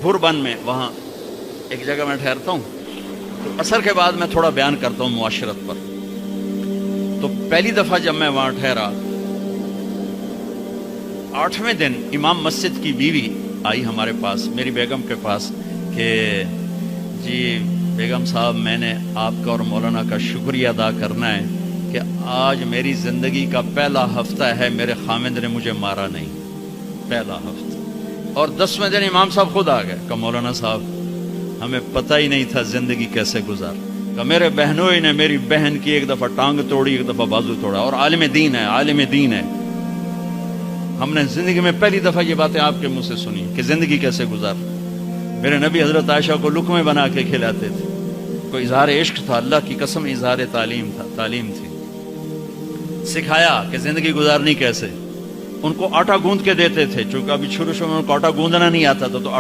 بھوربن میں وہاں ایک جگہ میں ٹھہرتا ہوں، تو عصر کے بعد میں تھوڑا بیان کرتا ہوں معاشرت پر. تو پہلی دفعہ جب میں وہاں ٹھہرا، 8ویں دن امام مسجد کی بیوی آئی ہمارے پاس، میری بیگم کے پاس، کہ جی بیگم صاحب میں نے آپ کا اور مولانا کا شکریہ ادا کرنا ہے کہ آج میری زندگی کا پہلا ہفتہ ہے میرے خامند نے مجھے مارا نہیں، پہلا ہفتہ. اور 10ویں دن امام صاحب خود آ گئے کہ مولانا صاحب ہمیں پتہ ہی نہیں تھا زندگی کیسے گزار. کہ میرے بہنوئی نے میری بہن کی ایک دفعہ ٹانگ توڑی، ایک دفعہ بازو توڑا، اور عالم دین ہے، عالم دین ہے. ہم نے زندگی میں پہلی دفعہ یہ باتیں آپ کے منہ سے سنی کہ زندگی کیسے گزار. میرے نبی حضرت عائشہ کو لقمے بنا کے کھلاتے تھے. کوئی اظہار عشق تھا، اللہ کی قسم اظہار تعلیم تھا، تعلیم تھی. سکھایا کہ زندگی گزارنی کیسے. ان کو آٹا گوندھ کے دیتے تھے، چونکہ ابھی شروع میں ان کو آٹا گوندنا نہیں آتا تھا، تو